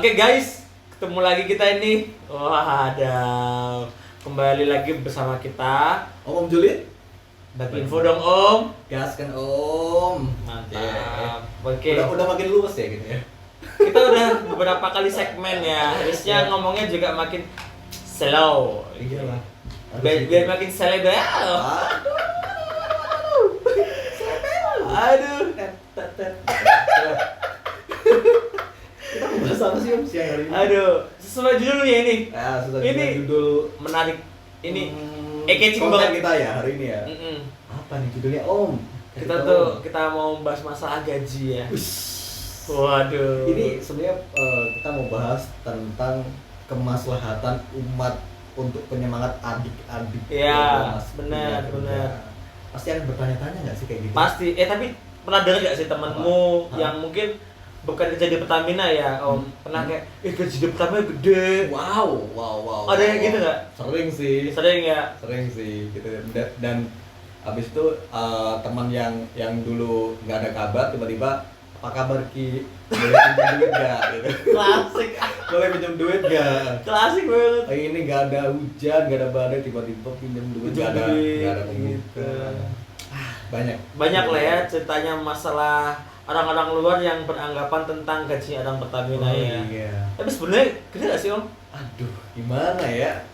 Oke guys, ketemu lagi kita ini. Wah, ada kembali lagi bersama kita. Om Julid, Bagi info dong Om. gaskan Om. Mantap. Yeah. Oke. Udah makin luas ya gitu ya. Kita udah beberapa kali segmen ya. Harusnya ngomongnya juga makin slow. Iyalah. Biar makin seleb ya. Aduh. Kita membahas apa sih Om siang hari ini? Aduh, sesuai judulnya ini. Ini judul Menarik. Ini catching konten banget kita ya hari ini ya. Mm-mm. Apa nih judulnya Om? Kita mau bahas masalah gaji ya. Waduh. Ini sebenarnya kita mau bahas tentang kemaslahatan umat untuk penyemangat adik-adik. Iya, Mas. benar, Iya, benar. Pasti ada bertanya-tanya nggak sih kayak gitu? Pasti. Tapi pernah dengar gak sih temanmu Apa? yang mungkin bukan kerja di Pertamina ya, Om? Pernah kayak, gaji di Pertamina gede. Wow. Ada yang gitu nggak? Sering sih. Sering ya. Sering sih gitu. Dan abis itu teman yang dulu nggak ada kabar tiba-tiba apa kabar Ki, boleh pinjam duit nggak gitu. Klasik. Boleh pinjam duit nggak? Klasik banget. Ini nggak ada hujan, nggak ada badai, tiba-tiba pinjam duit, Pinjam nggak duit, ada pembuka. gitu. Banyak Lah ya ceritanya masalah orang-orang luar yang beranggapan tentang gaji orang Pertamina ya. Iya. Tapi sebenarnya gede gak sih Om? Aduh, gimana ya?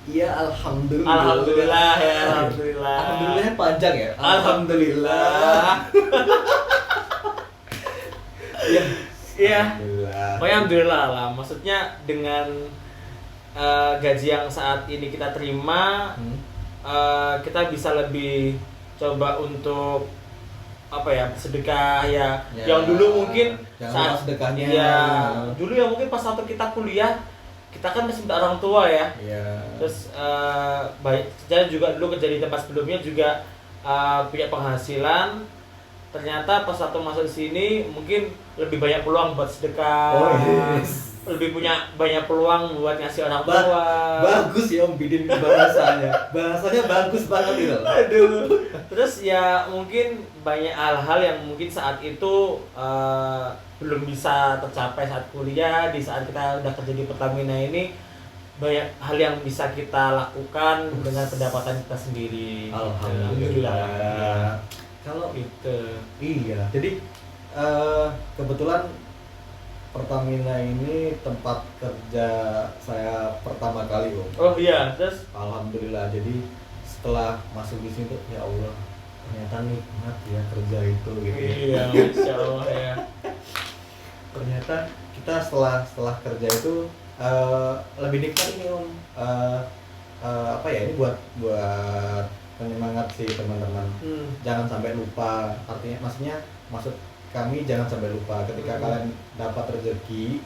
Iya, alhamdulillah. Alhamdulillah ya, alhamdulillah. Alhamdulillahnya panjang ya. Alhamdulillah. Iya. Iya. Alhamdulillah. Pokoknya alhamdulillah lah. Maksudnya dengan gaji yang saat ini kita terima, kita bisa lebih coba untuk apa ya, sedekah ya. Yang dulu mungkin jangan lupa sedekahnya. Iya, dulu ya mungkin pas waktu kita kuliah kita kan masih minta orang tua ya. Iya. Terus baik, saya juga dulu kerja di tempat sebelumnya juga punya penghasilan. Ternyata pas waktu masuk sini mungkin lebih banyak peluang buat sedekah. Oh yes. Lebih punya banyak peluang buat ngasih orang tua. Bagus ya Om Bidin bahasanya. Bahasanya bagus banget itu. Aduh. Terus ya mungkin banyak hal-hal yang mungkin saat itu belum bisa tercapai saat kuliah. Di saat kita udah kerja di Pertamina ini, banyak hal yang bisa kita lakukan dengan pendapatan kita sendiri. Alhamdulillah. Kalau Gitu. iya, jadi kebetulan Pertamina ini tempat kerja saya pertama kali Om. Oh iya, terus Alhamdulillah. Jadi setelah masuk di sini tuh ya Allah, ternyata nikmat ya kerja itu gitu. iya, Masya Allah ya. Ternyata kita setelah kerja itu lebih nikmat ini Om. Apa ya, ini buat penyemangat sih teman-teman. Jangan sampai lupa. Artinya maksud kami jangan sampai lupa ketika kalian dapat rezeki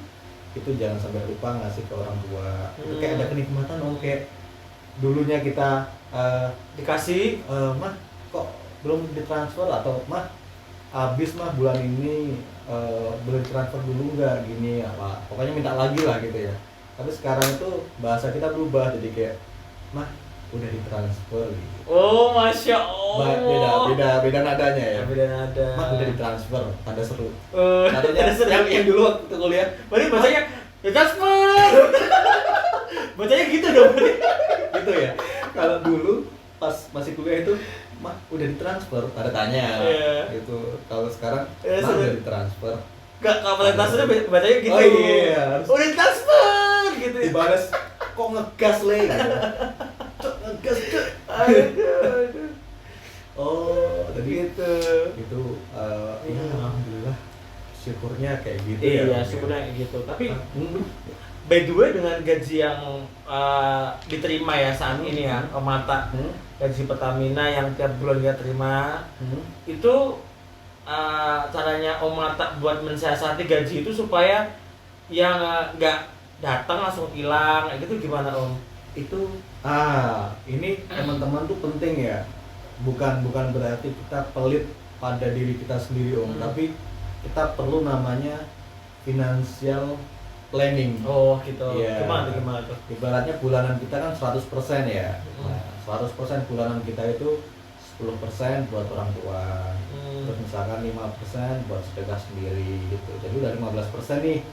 itu jangan sampai lupa ngasih ke orang tua. Itu kayak ada kenikmatan Om, kayak dulunya kita Dikasih mah kok belum ditransfer, atau mah habis mah bulan ini boleh transfer dulu nggak gini apa, pokoknya minta lagi lah gitu ya. Tapi sekarang itu bahasa kita berubah jadi kayak mah udah ditransfer gitu. Oh, Masya Allah. Beda nadanya ya. Beda nada. Mah udah ditransfer, tanda seru. Tanda seru. yang dulu waktu kuliah. Berarti bacanya ya transfer. Bacanya gitu dong. Gitu ya. Kalau dulu pas masih kuliah itu mah udah ditransfer, tanda tanya. Iya. Gitu. Kalau sekarang Iya, mah seru. udah ditransfer. Gak, kapal transfernya bacanya gitu. Oh iya. Udah transfer gitu. Dibalas kok ngegas le gitu. Cok ngegas cok. Aduh. Oh, tadi Gitu. itu ya alhamdulillah syukurnya kayak gitu Iya, ya. syukurnya kayak gitu. Tapi by the way, dengan gaji yang diterima ya saat ini ya, Om Mata, gaji Pertamina yang tiap bulan dia terima, itu caranya Om Mata buat mensiasati gaji itu supaya yang nggak datang langsung hilang, gitu gimana Om? Itu ini teman-teman tuh penting ya. Bukan berarti kita pelit pada diri kita sendiri Om, tapi kita perlu namanya financial planning. Oh gitu. Iya. Gimana tuh? Ibaratnya bulanan kita kan 100% ya. Nah, 100% bulanan kita itu 10% buat orang tua. Terus misalkan 5% buat sedekah sendiri gitu. Jadi udah 15% nih.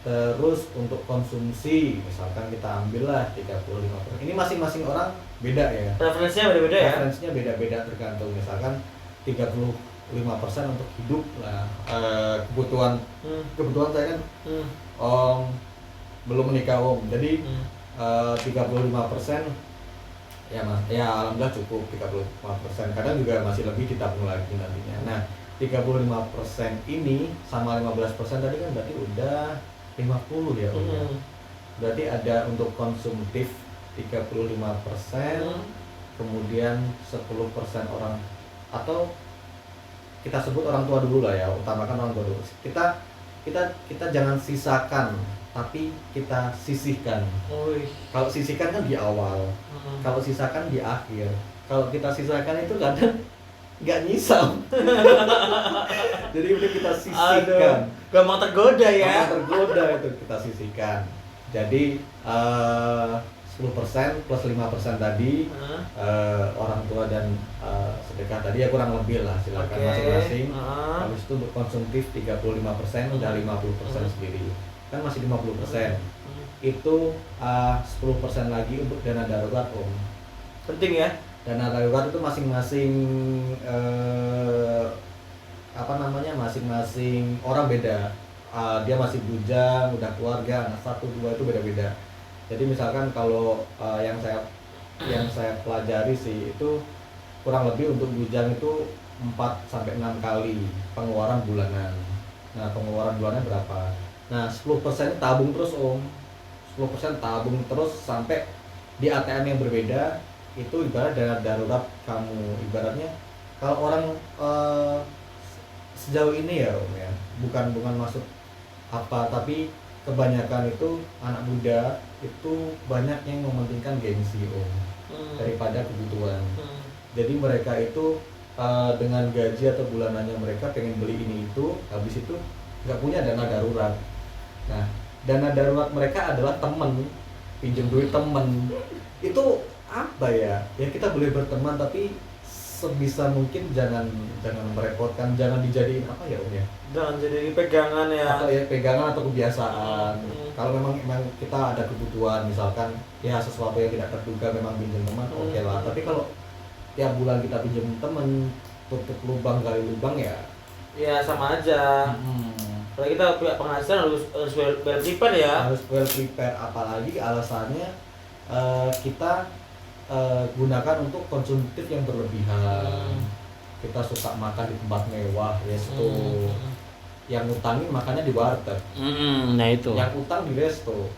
Terus untuk konsumsi misalkan kita ambillah 35%. Ini masing-masing orang beda ya. Preferensinya beda-beda ya. Preferensinya beda-beda tergantung misalkan 35% untuk hidup lah. Kebutuhan saya kan belum menikah Om. Jadi 35% ya Mas, ya alhamdulillah cukup 35%. Kadang juga masih lebih ditabung lagi nantinya. Nah, 35% ini sama 15% tadi kan berarti udah 50 ya Om. Berarti ada untuk konsumtif 35%, kemudian 10% orang, atau kita sebut orang tua dulu lah ya, utamakan orang tua dulu. Kita jangan sisakan, tapi kita sisihkan. Kalau sisihkan kan di awal, kalau sisakan di akhir. Kalau kita sisakan itu kadang nggak nyisa. Jadi udah kita sisihkan. Gampang tergoda ya. Gampang tergoda itu kita sisihkan. Jadi 10% plus 5% tadi orang tua dan sedekah tadi ya kurang lebih lah, silakan masing-masing. Habis itu untuk konsumtif 35% udah 50% sendiri. Kan masih 50%. Itu 10% lagi untuk dana darurat Om. Penting ya. Dana darurat itu masing-masing masing-masing orang beda. Dia masih bujang, udah keluarga, anak 1, 2 itu beda-beda. Jadi misalkan kalau yang saya pelajari sih itu kurang lebih untuk bujang itu 4-6 kali pengeluaran bulanan. Nah, pengeluaran bulanan berapa? Nah, 10% tabung terus Om. 10% tabung terus sampai di ATM yang berbeda. Itu ibarat dana darurat kamu. Ibaratnya kalau orang sejauh ini ya Om ya, bukan maksud apa, tapi kebanyakan itu anak muda itu banyak yang mementingkan gengsi Om daripada kebutuhan. Jadi mereka itu dengan gaji atau bulanannya mereka pengen beli ini itu, habis itu nggak punya dana darurat. Nah, dana darurat mereka adalah temen, pinjam duit temen. Itu apa ya? Ya kita boleh berteman, tapi sebisa mungkin jangan merepotkan, jangan dijadiin apa ya Om ya? Jangan jadi pegangan ya. Atau ya pegangan atau kebiasaan. Kalau memang kita ada kebutuhan, misalkan ya sesuatu yang tidak terduga memang pinjam teman, oke lah. Tapi kalau tiap bulan kita pinjam teman, tutup lubang gali lubang ya sama aja. Kalau kita punya penghasilan harus well prepare ya. Harus well prepare, apalagi alasannya kita gunakan untuk konsumtif yang berlebihan. Kita suka makan di tempat mewah, resto. Yang utangin makannya di warteg. Nah itu. Yang utang di resto.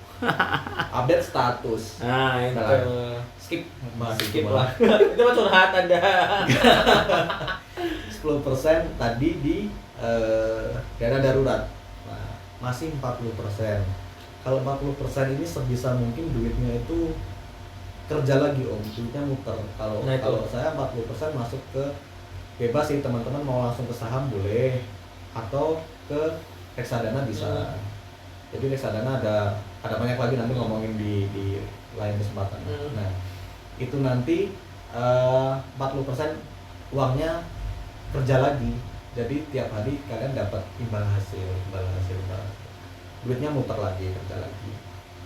Update status. Nah itu. Skip lah. Itu mah curhat Anda. 10% tadi di dana darurat. Nah, masih 40%. Kalau 40% ini sebisa mungkin duitnya itu kerja lagi Om, duitnya muter. Kalau saya 40% masuk ke bebas sih, teman-teman mau langsung ke saham boleh, atau ke reksadana bisa. Jadi reksadana ada banyak lagi, nanti ngomongin di lain kesempatan. Nah, itu nanti 40% uangnya kerja lagi. Jadi tiap hari kalian dapat imbal hasil. Duitnya muter lagi, kerja lagi.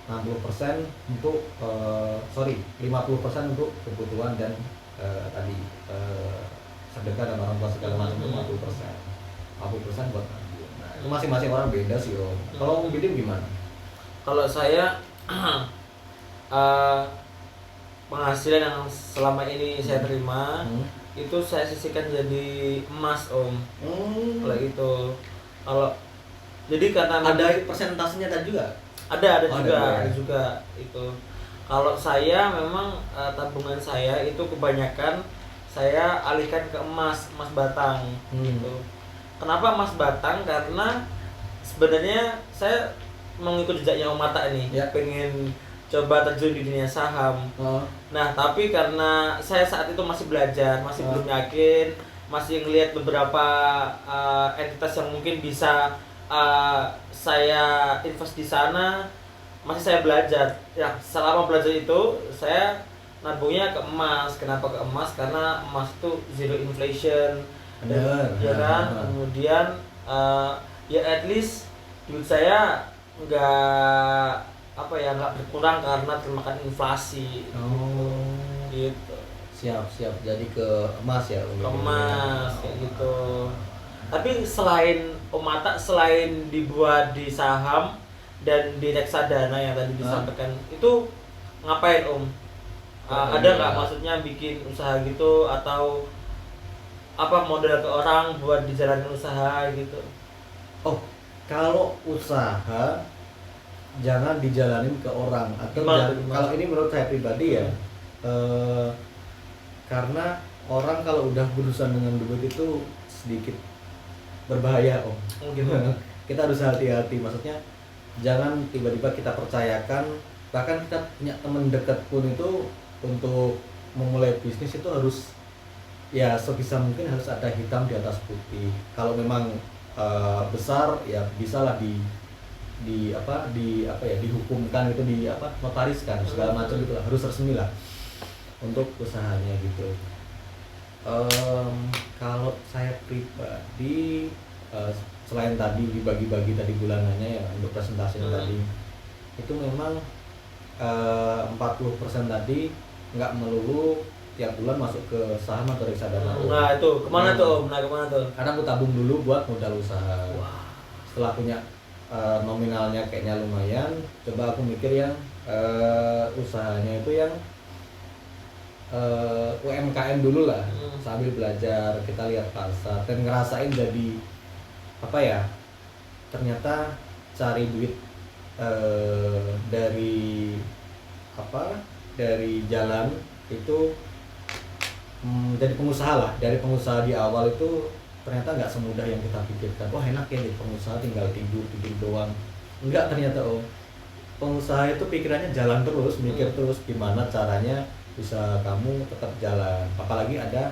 60% untuk 50% untuk kebutuhan dan tadi sedekah dan orang tua segala macam itu 50% buat nabung. Nah, itu masing-masing orang beda sih Om. Kalau Om Bidin gimana? Kalau saya penghasilan yang selama ini saya terima itu saya sisihkan jadi emas Om. Kalau itu, jadi karena ada persentasenya tadi juga. Ada juga itu. Kalau saya memang tabungan saya itu kebanyakan saya alihkan ke emas batang gitu. Kenapa emas batang? Karena sebenarnya saya mengikuti jejaknya Om Mata nih, pengen coba terjun di dunia saham. Nah, tapi karena saya saat itu masih belajar, masih belum yakin, masih ngelihat beberapa entitas yang mungkin bisa saya invest di sana, masih saya belajar. Ya, selama belajar itu saya nabungnya ke emas. Kenapa ke emas? Karena emas itu zero inflation. Ya kan? Kemudian ya at least duit saya nggak apa ya, nggak berkurang karena termakan inflasi. Oh, Gitu. siap siap. Jadi ke emas ya, Om? Kemas kayak gitu. Tapi selain Om Mata, selain dibuat di saham dan di reksadana yang tadi disampaikan, itu ngapain Om? Ada nggak maksudnya bikin usaha gitu, atau apa modal ke orang buat dijalanin usaha gitu? Oh, kalau usaha jangan dijalanin ke orang, atau Gimana tuh, gimana? kalau ini menurut saya pribadi ya, karena orang kalau udah berurusan dengan duit itu sedikit berbahaya, Om. Oh, gitu. Kita harus hati-hati, maksudnya jangan tiba-tiba kita percayakan, bahkan kita punya teman dekat pun itu untuk memulai bisnis itu harus ya sebisa mungkin harus ada hitam di atas putih. Kalau memang besar ya bisalah dihukumkan itu, notariskan segala macam gitu lah, harus resmi lah untuk usahanya gitu. Kalau saya pribadi, selain tadi dibagi-bagi tadi bulanannya ya untuk presentasinya tadi, itu memang 40% tadi nggak melulu tiap bulan masuk ke saham atau reksadana. Nah itu kemana tuh Om? Nah kemana tuh? Karena aku tabung dulu buat modal usaha. Wah. Setelah punya nominalnya kayaknya lumayan, coba aku mikir yang usahanya itu yang UMKM dulu lah, sambil belajar kita lihat pasar dan ngerasain jadi apa ya, ternyata cari duit dari jalan itu, jadi pengusaha lah. Dari pengusaha di awal itu ternyata nggak semudah yang kita pikirkan. Wah enak ya jadi pengusaha, tinggal tidur doang. Enggak, ternyata pengusaha itu pikirannya jalan terus, mikir terus gimana caranya bisa kamu tetap jalan. Apalagi ada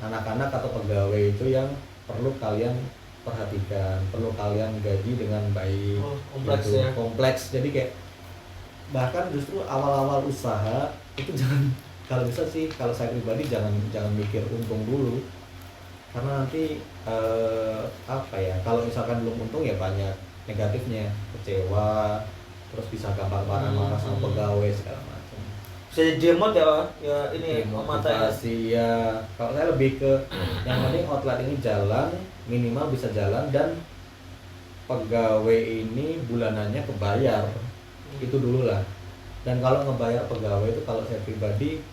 anak-anak atau pegawai itu yang perlu kalian perhatikan, perlu kalian gaji dengan baik. Kompleks gitu. ya. Kompleks. Jadi kayak bahkan justru awal-awal usaha itu jangan, kalau bisa sih kalau saya pribadi jangan mikir untung dulu, karena nanti kalau misalkan belum untung ya banyak negatifnya, kecewa, terus bisa gampang marah-marah sama pegawai segala macam. Bisa jadi demot ya ini Om Mata ya. Motivasi ya. Kalau saya lebih ke yang penting outlet ini jalan, minimal bisa jalan, dan pegawai ini bulanannya kebayar. Itu dulu lah. Dan kalau ngebayar pegawai itu, kalau saya pribadi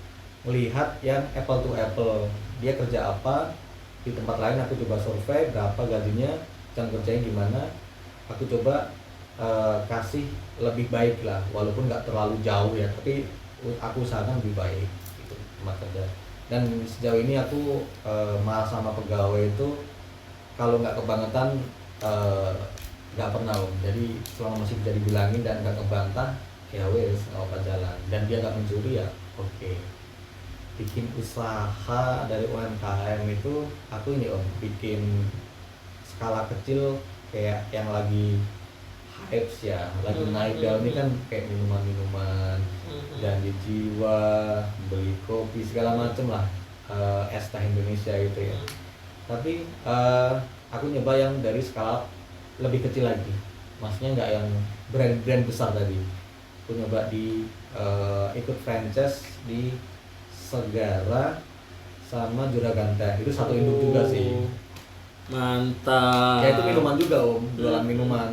melihat yang apple to apple, dia kerja apa di tempat lain, aku coba survei berapa gajinya, jam kerjanya gimana, aku coba kasih lebih baik lah, walaupun nggak terlalu jauh ya, tapi aku usahakan lebih baik gitu tempat kerja. Dan sejauh ini aku malah sama pegawai itu kalau nggak kebangetan nggak pernah Om. Jadi selama masih bisa dibilangin dan nggak kebantah, ya wes nggak apa jalan, dan dia nggak mencuri ya oke. Bikin usaha dari UMKM itu aku ini Om, bikin skala kecil kayak yang lagi hype ya, lagi naik daun ini kan, kayak minuman-minuman, janji jiwa, beli kopi segala macem lah, es teh Indonesia gitu ya. Tapi aku nyoba yang dari skala lebih kecil lagi, maksudnya nggak yang brand-brand besar tadi. Aku nyoba di ikut franchise di Segara sama Juragan Teh, itu satu induk juga sih. Mantap. Ya itu minuman juga Om, jualan minuman.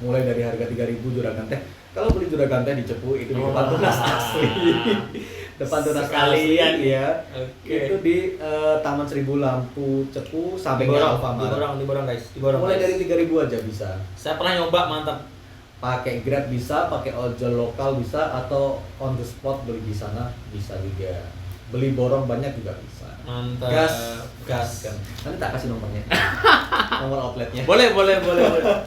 Mulai dari harga 3.000 Juragan Teh. Kalau beli Juragan Teh di Cepu itu di depan tunas asli. Depan tunas Sekalian asli ya. Oke. Itu di Taman Seribu Lampu Cepu, sampingnya Alfamart. Di Borong guys, di Borong. Mulai guys. dari 3.000 aja bisa. Saya pernah nyoba, mantap. Pakai Grab bisa, pakai ojol lokal bisa, atau on the spot beli di sana bisa juga. Beli borong banyak juga bisa. Mantap. Gas kan. Nanti tak kasih nomornya. Nomor outletnya. Boleh.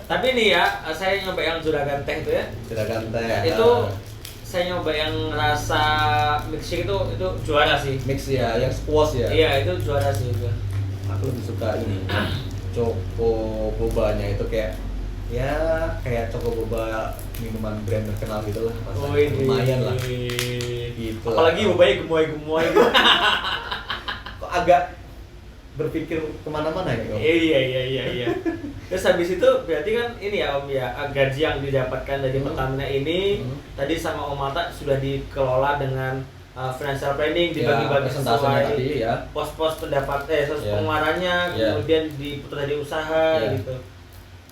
Tapi nih ya, saya nyoba yang Juragan Teh itu ya. Juragan Teh. Itu saya nyoba yang rasa milkshake itu juara sih. Mix ya, yang squash ya. Iya, itu juara sih itu. Aku lebih suka ini. Choco bobanya itu kayak choco boba minuman brand terkenal gitu lah. Lumayan lah. Gitu. Apalagi bobanya gemoy-gemoy gitu. Kok agak berpikir kemana-mana ya Om. Iya. Terus habis itu berarti kan ini ya Om ya, gaji yang didapatkan dari Pertamina ini tadi sama Om Mata sudah dikelola dengan financial planning, dibagi-bagi sesuai tadi, ya. pos-pos pengeluarannya, Ya. kemudian diputar dari usaha Ya. gitu.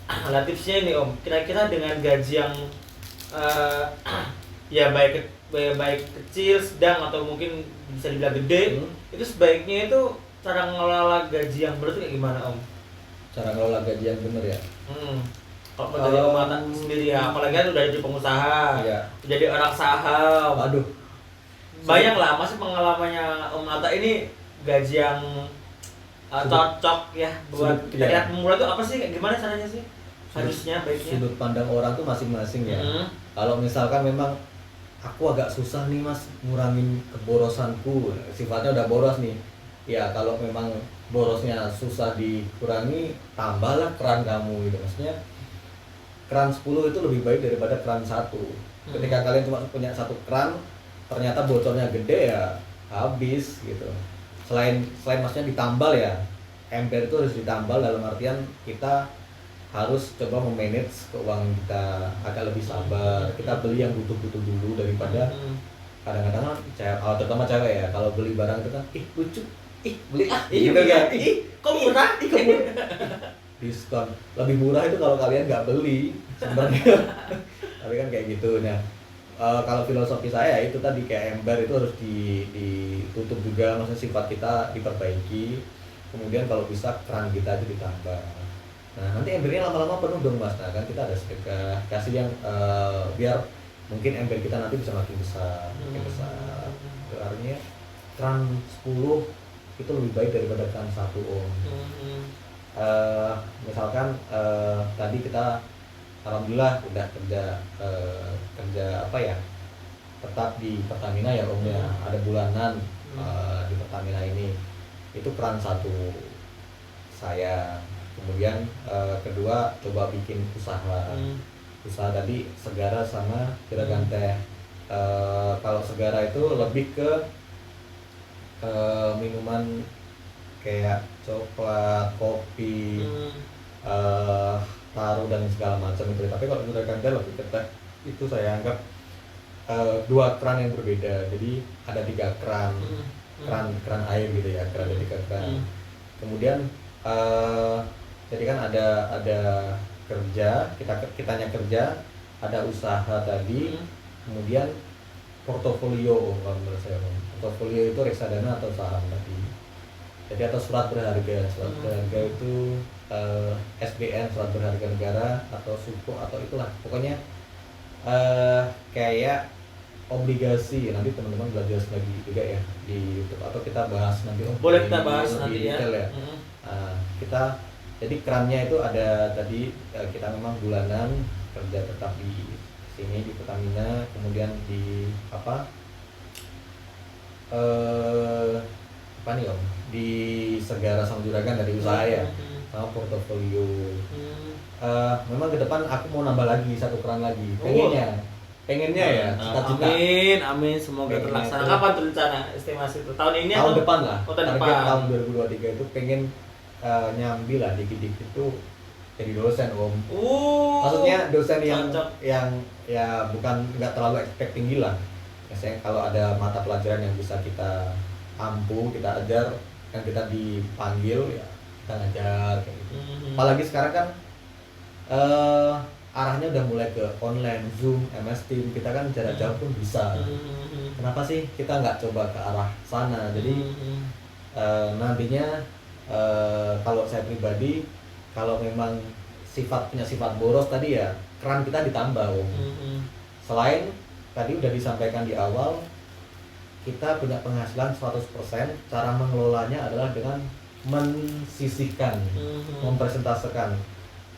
Nah, tipsnya ini Om, kira-kira dengan gaji yang ya baik kecil, sedang atau mungkin bisa dibilang gede, itu sebaiknya itu cara ngelola gaji yang benar itu kayak gimana Om? Cara ngelola gaji yang bener ya. Kalau dari Om Mata sendiri ya, apalagi kan udah jadi pengusaha, Iya. jadi orang saham. Waduh. Banyak lah, masih pengalamannya Om Mata ini gaji yang cocok ya buat rakyat pemula itu apa sih? Gimana caranya sih? Harusnya baiknya. Sudut pandang orang tuh masing-masing ya. Kalau misalkan memang aku agak susah nih Mas ngurangin keborosanku, sifatnya udah boros nih. Ya kalau memang borosnya susah dikurangi, tambahlah keran kamu gitu. Maksudnya keran 10 itu lebih baik daripada keran 1. Ketika kalian cuma punya satu keran, ternyata bocornya gede ya habis gitu. Selain maksudnya ditambal ya, ember itu harus ditambal dalam artian kita harus coba memanage keuangan kita agak lebih sabar. Kita beli yang butuh-butuh dulu daripada kadang-kadang terutama cewek ya, kalau beli barang itu kan lucu, beli gitu kan, kok murah? kok murah, diskon lebih murah itu kalau kalian nggak beli sebenarnya. Tapi kan kayak gitu. Nah kalau filosofi saya itu tadi kayak ember itu harus ditutup juga, maksudnya sifat kita diperbaiki, kemudian kalau bisa keran kita itu ditambah. Nah nanti embernya lama-lama penuh dong Mas. Nah kan kita ada sedekah kasih yang biar mungkin ember kita nanti bisa makin besar. Itu artinya keran 10 itu lebih baik daripada keran 1 Om. Misalkan tadi kita alhamdulillah udah kerja apa ya, tetap di Pertamina ya Om ya, ada bulanan di Pertamina ini. Itu keran 1 saya. Kemudian kedua coba bikin usaha tadi Segara sama Juragan Teh. Kalau Segara itu lebih ke minuman kayak coklat, kopi, taruh dan segala macam itu. Tapi kalau Juragan Teh lebih ke teh, itu saya anggap 2 keran yang berbeda. Jadi ada 3 keran air gitu ya, ada 3 keran. Kemudian jadi kan ada kerja, kitanya kerja, ada usaha tadi, kemudian portofolio kalau menurut saya. Portofolio itu reksadana atau saham tadi. Jadi atau surat berharga itu SBN, surat berharga negara, atau suku atau itulah. Pokoknya kayak obligasi. Nanti teman-teman belajar lagi juga ya di YouTube, atau kita bahas nanti boleh kita bahas nanti ya. Kita jadi kerannya itu ada tadi, kita memang bulanan kerja tetap di sini di Pertamina, kemudian di apa nih Om, di Segara sama Juragan dari usaha ya, sama portofolio. Memang ke depan aku mau nambah lagi 1 keran lagi, pengennya ya, cita-cita. Amin, semoga terlaksana. Kapan tuh rencana estimasi itu? Tahun ini tahun atau depan lah. Tahun Target depan. tahun 2023 itu pengen nyambi lah dikit-dikit tuh jadi dosen Om. Maksudnya dosen yang ya bukan nggak terlalu expecting tinggi lah. Biasanya kalau ada mata pelajaran yang bisa kita ampuh, kita ajar, kan kita dipanggil ya kita ngajar kayak gitu. Apalagi sekarang kan arahnya udah mulai ke online, Zoom, MS Team, kita kan jarak jauh pun bisa. Kenapa sih kita nggak coba ke arah sana? Jadi nantinya kalau saya pribadi, kalau memang punya sifat boros tadi ya, keran kita ditambah Om. Selain tadi udah disampaikan di awal, kita punya penghasilan 100%, cara mengelolanya adalah dengan mensisihkan, mempresentasekan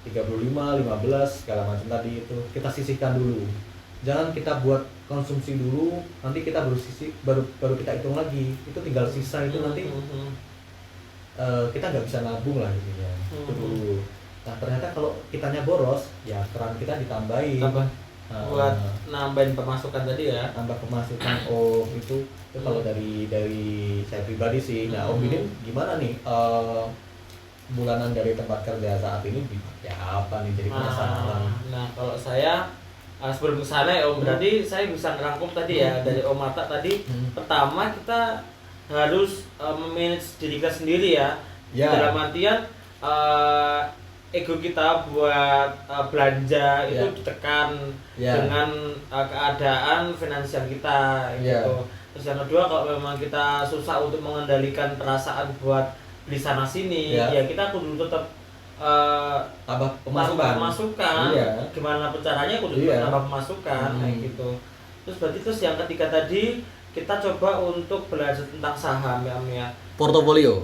35, 15 segala macam tadi itu kita sisihkan dulu. Jangan kita buat konsumsi dulu, nanti kita baru kita hitung lagi. Itu tinggal sisa itu nanti kita nggak bisa nabung lah intinya. Itu dulu. Nah ternyata kalau kitanya boros, ya keran kita ditambahin. buat nambahin pemasukan tadi ya. Tambah pemasukan Om itu kalau dari saya pribadi sih. Nah Om ini gimana nih bulanan dari tempat kerja saat ini dipakai apa nih, jadi penasaran. Nah kalau saya sebelum kesana ya Om, berarti saya bisa ngerangkum tadi ya dari Om Mata tadi. Pertama kita harus memanage diri kita sendiri ya. Dalam artian ego kita buat belanja itu ditekan dengan keadaan finansial kita gitu. Terus yang kedua, kalau memang kita susah untuk mengendalikan perasaan buat beli sana sini, ya kita kudu tetap tambah pemasukan. Gimana caranya kudu tambah pemasukan kayak gitu. Terus yang ketiga tadi kita coba untuk belajar tentang saham ya. Portofolio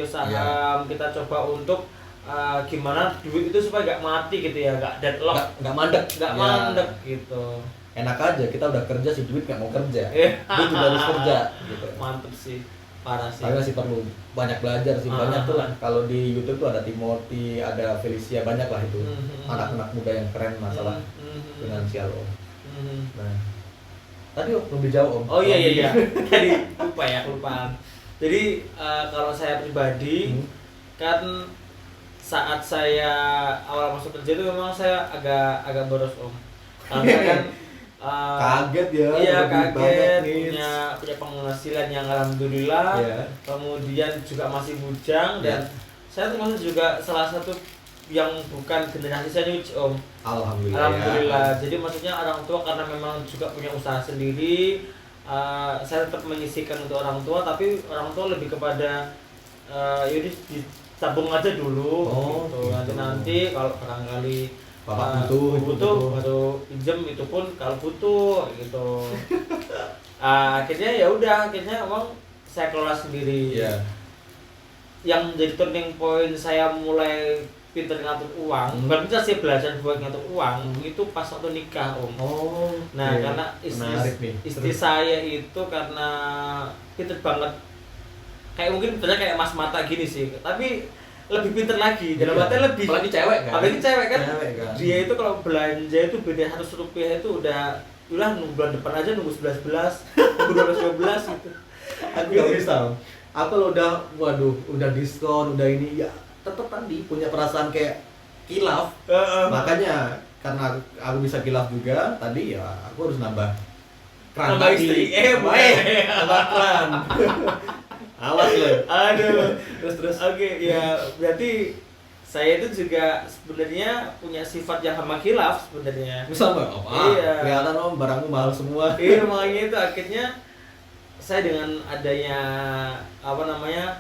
saham, kita coba untuk gimana duit itu supaya gak mati gitu ya, gak deadlock, gak mandek gitu. Enak aja, kita udah kerja si duit gak mau kerja, duit juga harus kerja gitu. Mantep sih, parah sih. Tapi masih perlu banyak belajar sih, banyak tuh lah. Kalau di YouTube tuh ada Timothy, ada Felicia, banyak lah itu anak-anak muda yang keren masalah finansial Om. Nah, tadi Om belum dijawab Om. Oh iya. Tadi kelupaan. Jadi kalau saya pribadi kan saat saya awal masuk kerja itu memang saya agak boros Om. Karena kan kaget ya. Iya kaget, punya penghasilan yang alhamdulillah. Kemudian juga masih bujang dan saya termasuk juga salah satu yang bukan generasi sandwich Om. Alhamdulillah. Jadi maksudnya orang tua karena memang juga punya usaha sendiri, saya tetap menyisihkan untuk orang tua, tapi orang tua lebih kepada yaudah ditabung aja dulu gitu. Nanti kalau barangkali Bapak butuh baru pinjem, itu pun kalau butuh gitu. Akhirnya ya udah, emang saya kelola sendiri. Yang menjadi turning point saya mulai pinter ngatur uang, bukan pinter sih, belajar buat ngatur uang itu pas waktu nikah Om. Karena istri saya itu karena pinter banget, kayak mungkin pinternya kayak Mas Mata gini sih, tapi lebih pinter lagi, dalam artian lebih, apalagi cewek kan, dia itu kalau belanja itu beda 100 rupiah itu udah nunggu bulan depan aja, nunggu 11 nunggu 12 gitu. Aku gak bisa, aku udah diskon, udah ini ya tetep tadi punya perasaan kayak kilaf. Makanya karena aku bisa kilaf juga tadi ya, aku harus nambah keran istri. Nambah keran. Awas loh. Aduh. Terus. Oke, ya berarti saya itu juga sebenarnya punya sifat yang sama khilaf sebenarnya. Sama apa? Iya. Kelihatan Om barangmu mahal semua. Iya, makanya itu akhirnya saya dengan adanya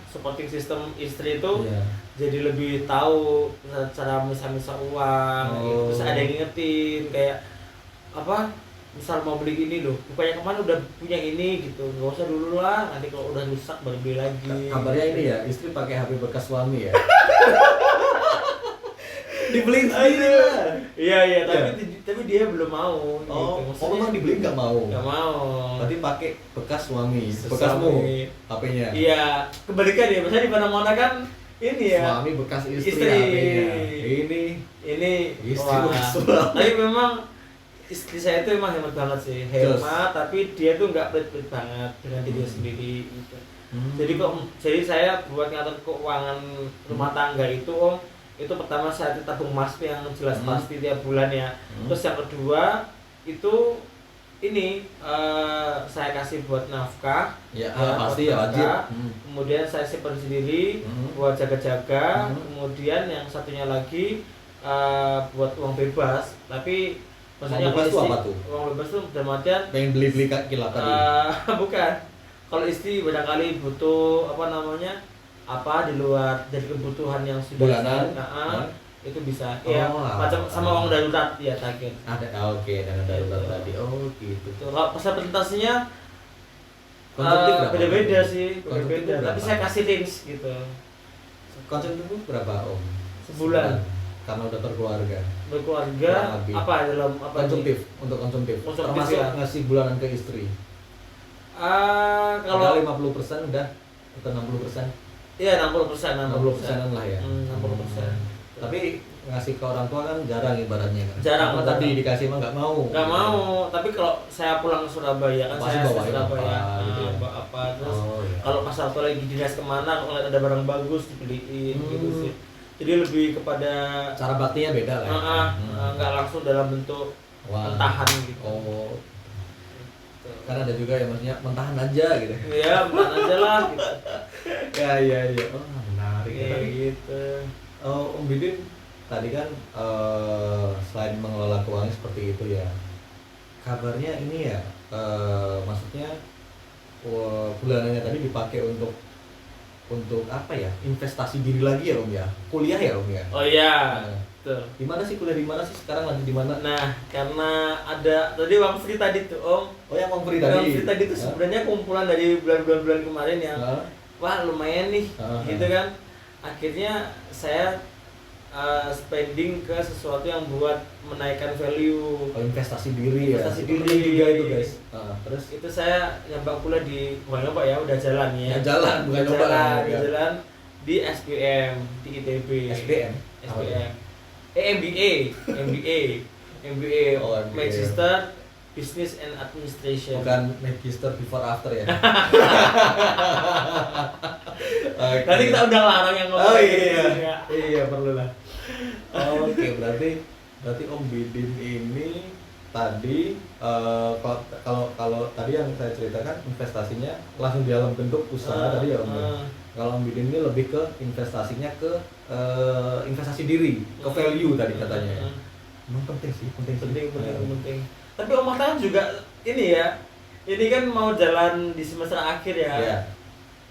supporting system istri itu jadi lebih tahu cara misal uang gitu. Terus ada yang ngingetin kayak misal mau beli ini loh, bukannya kemana udah punya ini gitu, nggak usah dulu lah, nanti kalau udah rusak baru beli lagi. Kabarnya ini ya, istri pakai HP bekas suami ya. Dibeliin sendiri lah. Iya, tapi dia belum mau. Gitu. Memang dibeliin nggak mau? Nggak mau. Berarti pakai bekas suami, bekasmu HP-nya. Iya, kebalikan ya, misalnya di mana-mana kan ini ya. Suami bekas istri. HP-nya. Ini istri bekas suami. Tapi memang istri saya itu emang hemat banget sih, tapi dia tuh nggak pelit-pelit banget dengan diri sendiri gitu. Jadi saya buat ngatur keuangan rumah tangga itu Om, itu pertama saya tabung emas yang jelas pasti tiap bulan ya. Terus yang kedua itu saya kasih buat nafkah, pasti ya wajib. Kemudian saya simpan sendiri buat jaga-jaga. Kemudian yang satunya lagi buat uang bebas, tapi maksudnya uang bebas itu apa tuh? Uang bebas tuh dalam artian pengen beli kilap tadi? Bukan. Kalau istri barangkali butuh di luar dari kebutuhan yang sudah bulanan, itu bisa. Macam sama uang darurat ya target. Ada, dana darurat tadi. Gitu. Kalau presentasinya beda-beda sih, beda-beda. Tapi saya kasih range gitu. Konsumtif berapa Om? Sebulan. Karena udah berkeluarga dalam konsumtif, untuk konsumtif termasuk ya? ngasih bulanan ke istri. Kalau 50% udah atau 60%? Iya 60%. 60%-an lah ya. 60%. Tapi ngasih ke orang tua kan jarang ibaratnya kan. Jarang, Karena jarang. tadi dikasih emang nggak mau. Nggak mau, tapi kalau saya pulang ke Surabaya kan Pasti saya asli bawain Surabaya, apa gitu ya. bawa apa terus Oh, iya. kalau pas waktu lagi dinas kemana kalau ngeliat ada barang bagus dibeliin gitu sih. Jadi lebih kepada Cara baktinya beda lah. Ya. nggak langsung dalam bentuk Wah. mentahan gitu. Oh. Kan ada juga yang maksudnya mentahan aja gitu. Iya, bukan aja lah gitu. Ya. Oh, menarik ya Kayak tadi. gitu. Oh, Om Bidin tadi kan selain mengelola keuangan seperti itu ya. Kabarnya ini ya, maksudnya bulanannya tadi dipakai untuk apa ya? Investasi diri lagi ya Om ya. Kuliah ya Om ya. Oh iya, Nah, betul. di mana sih kuliah di mana sih sekarang lagi di mana? Nah, karena ada tadi Bang Fri tadi tuh Om. Oh yang Om Fri Bang tadi. Fri tadi tuh Hah? sebenarnya kumpulan dari bulan-bulan kemarin yang Hah? wah lumayan nih, gitu kan. Akhirnya saya spending ke sesuatu yang buat menaikkan value. Oh, investasi diri ya. Investasi Itu diri. penting juga itu guys. Terus Itu saya nyoba kuliah di bukan nyoba ya, udah jalan ya. ya jalan bukan Udah coba jalan, ya. jalan di SBM di ITB. SBM. SBM. MBA, MBA, MBA, Oh, MBA. Magister Business and Administration. Bukan Magister before after ya. Oke. Nanti kita undang larang yang ngomong Oh kayak gitu iya, ya. iya perlu lah. Oke, berarti Om Bidin ini tadi kalau tadi yang saya ceritakan investasinya langsung di dalam bentuk usaha tadi ya Om. Kalau Om Bidin ini lebih ke investasinya ke investasi diri, ke value tadi katanya ya. Emang penting sih. Penting. Tapi Om Marta kan juga ini ya. Ini kan mau jalan di semester akhir ya. Iya.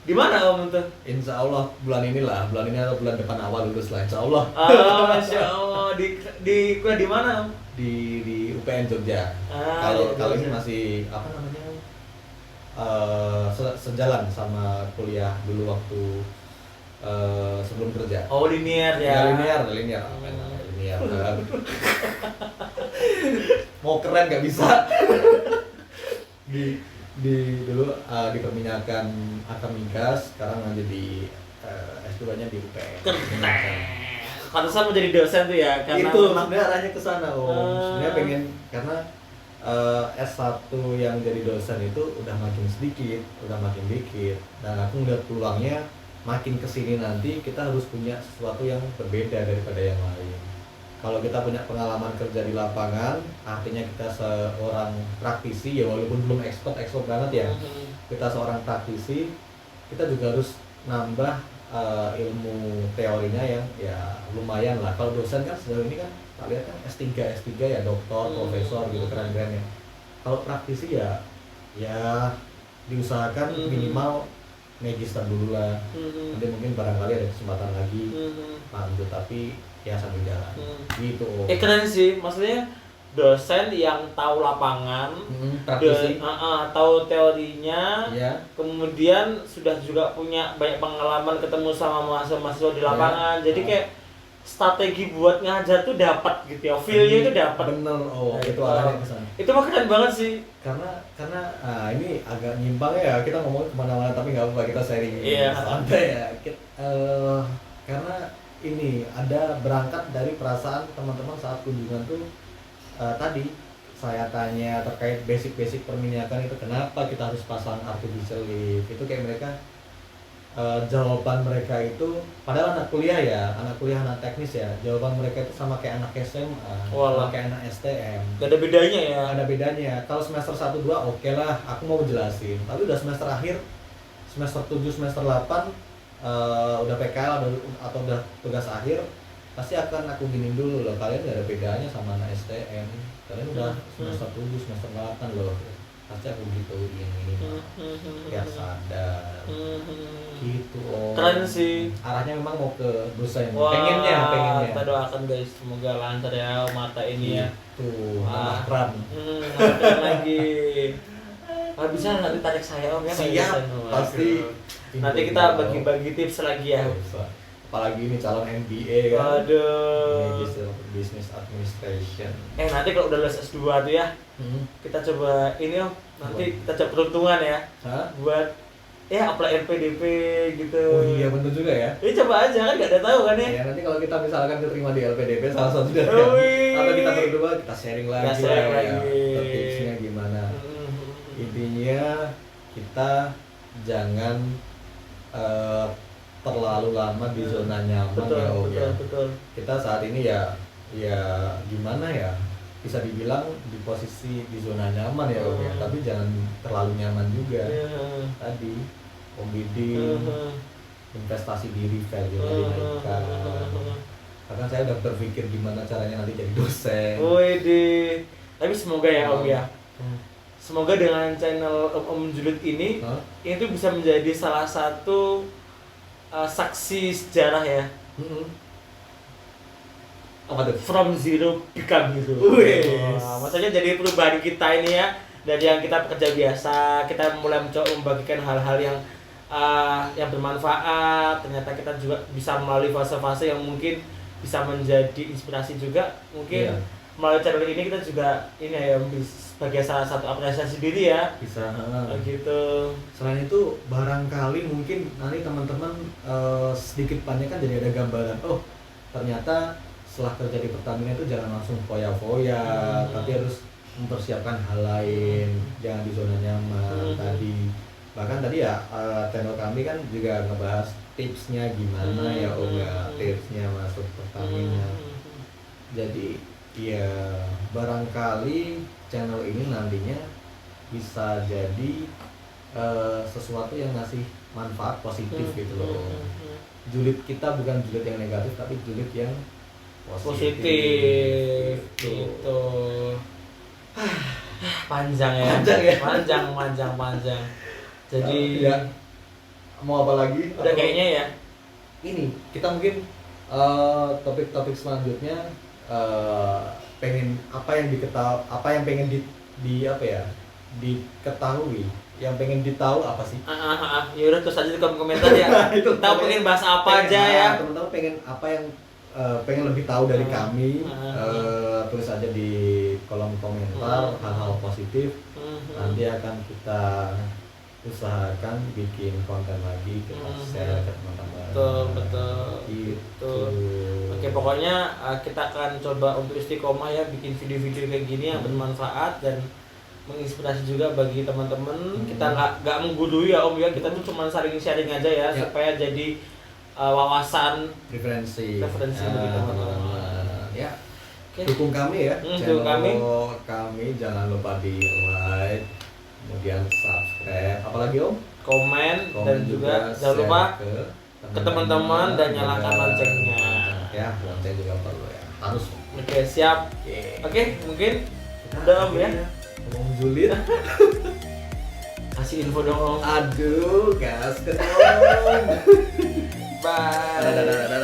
Di mana Om tuh? Insya Allah bulan ini atau bulan depan awal lulus lah Insya Allah. Masya Allah, di kuliah di mana Om? Di UPN Jogja. Ah, Kalau di ini Jogja. masih apa namanya sejalan sama kuliah dulu waktu sebelum kerja. Oh linear ya. Linear. Kan. Mau keren nggak bisa. di dulu di perminyakan Akam Migas, sekarang lanjut di S2-nya di UPN. Keren. Karena saya mau jadi dosen tuh ya, karena Itu memang- sebenarnya arahnya ke sana Om. Sebenarnya pengen karena S1 yang jadi dosen itu udah makin sedikit, udah makin dikit, dan aku ngeliat peluangnya makin kesini nanti kita harus punya sesuatu yang berbeda daripada yang lain. Kalau kita punya pengalaman kerja di lapangan, artinya kita seorang praktisi ya walaupun belum expert banget ya, kita seorang praktisi, kita juga harus nambah ilmu teorinya yang ya lumayan lah. Kalau dosen kan sejauh ini kan kita lihat kan S3 ya doktor, profesor gitu keren-keren ya. Kalau praktisi ya diusahakan minimal magister dulu lah. Nanti mungkin barangkali ada kesempatan lagi lanjut, tapi ya sambil jalan gitu Om. Keren sih, maksudnya dosen yang tahu lapangan, Praktisi tahu teorinya, ya. kemudian sudah juga punya banyak pengalaman ketemu sama mahasiswa di lapangan, jadi kayak strategi buat ngajar tuh dapat gitu ya, feel-nya itu dapat. Bener Nah, itu arahnya ke sana. Itu mah keren banget sih. Karena ini agak nyimpang ya, kita ngomong kemana-mana tapi nggak apa-apa, kita sharing Iya. santai ya. Karena ini ada berangkat dari perasaan teman-teman saat kunjungan tuh tadi saya tanya terkait basic perminyakan itu kenapa kita harus pasang artificial lift, itu kayak mereka jawaban mereka itu padahal anak kuliah anak teknis ya, jawaban mereka itu sama kayak anak SMA, sama kayak anak STM. Gak ada bedanya ya. Ada bedanya. Kalau semester 1-2 oke lah, aku mau jelasin. Tapi udah semester akhir, semester 7, semester 8 udah PKL atau udah tugas akhir, pasti akan aku giniin dulu loh. Kalian gak ada bedanya sama anak STM. Kalian udah semester 7, semester 8 loh. Pasti aku gituin ini biar sadar. Gitu Om. Keren sih. Arahnya memang mau ke dosen. Wah, Pengennya. kita doakan guys, semoga lancar ya mata ini ya. Tuh, Wah. keren. Lancar lagi. Nggak bisa nanti tarik saya Om ya. Siap, dosen. pasti. Nanti kita bagi-bagi tips lagi ya. Apalagi ini calon MBA kan. Waduh. Business Administration. Nanti kalau udah lulus S2 tuh ya, kita coba ini Om. Nanti kita coba peruntungan ya Hah? buat ya apply LPDP gitu. Oh iya bener juga ya. Ini coba aja kan nggak ada tahu kan ya. Ya nanti kalau kita misalkan diterima di LPDP salah satu dari Wih. atau kita berdua kita sharing lagi Kita sharing lah ya, lagi. tipsnya gimana. Intinya kita jangan terlalu lama di zona nyaman Betul, ya Om betul, ya. betul. Kita saat ini ya gimana ya, bisa dibilang di posisi di zona nyaman ya Om ya, tapi jangan terlalu nyaman juga. Tadi Om bidding, investasi di retail juga dinaikkan. Bahkan saya udah berpikir gimana caranya nanti jadi dosen. Wih, tapi semoga ya Om ya. Semoga dengan channel Om Julid ini itu bisa menjadi salah satu saksi sejarah ya. Apa tuh? From zero become hero. Wih. Maksudnya jadi perubahan kita ini ya, dari yang kita pekerja biasa, kita mulai mencoba membagikan hal-hal yang bermanfaat. Ternyata kita juga bisa melalui fase-fase yang mungkin bisa menjadi inspirasi juga. Mungkin melalui channel ini kita juga ini ya sebagai salah satu apresiasi diri ya. Bisa. Gitu. Selain itu barangkali mungkin nanti teman-teman sedikit banyak kan jadi ada gambaran. Oh ternyata setelah kerja di Pertamina itu jangan langsung foya-foya, tapi harus mempersiapkan hal lain, jangan di zona nyaman tadi. Bahkan tadi ya channel kami kan juga ngebahas tipsnya gimana ya Om ya, tipsnya masuk Pertamina. Jadi ya barangkali channel ini nantinya bisa jadi sesuatu yang ngasih manfaat positif gitu loh. Julid kita bukan julid yang negatif, tapi julid yang positif gitu. Panjang ya. Panjang. Jadi ya, mau apa lagi? Udah kayaknya ya. Ini kita mungkin topik-topik selanjutnya pengen apa yang pengen diketahui, yang pengen ditahu apa sih? Ya udah terus aja di kolom komentar ya. Kita pengen bahas apa aja ya. Teman-teman pengen apa yang pengen lebih tahu dari kami, tulis aja di kolom komentar hal-hal positif. Nanti akan kita usahakan bikin konten lagi, kita share ke teman-teman. Betul. Gitu. Oke, pokoknya kita akan coba untuk istiqomah ya, bikin video-video kayak gini yang bermanfaat dan menginspirasi juga bagi teman-teman. Kita nggak menggurui ya Om ya, kita tuh cuma saling sharing aja ya, supaya jadi wawasan referensi bagi teman-teman. Ya. Okay. Dukung kami ya. Dukung kami jangan lupa di like, kemudian subscribe, apalagi Om? Komen dan juga jangan lupa ke teman-teman dan nyalakan loncengnya. Ya, lonceng juga perlu ya. Harus. Oke, siap. Oke, mungkin udah Om ya. Om Julid. Kasih info dong Om. Aduh, gas ke Om. Bye.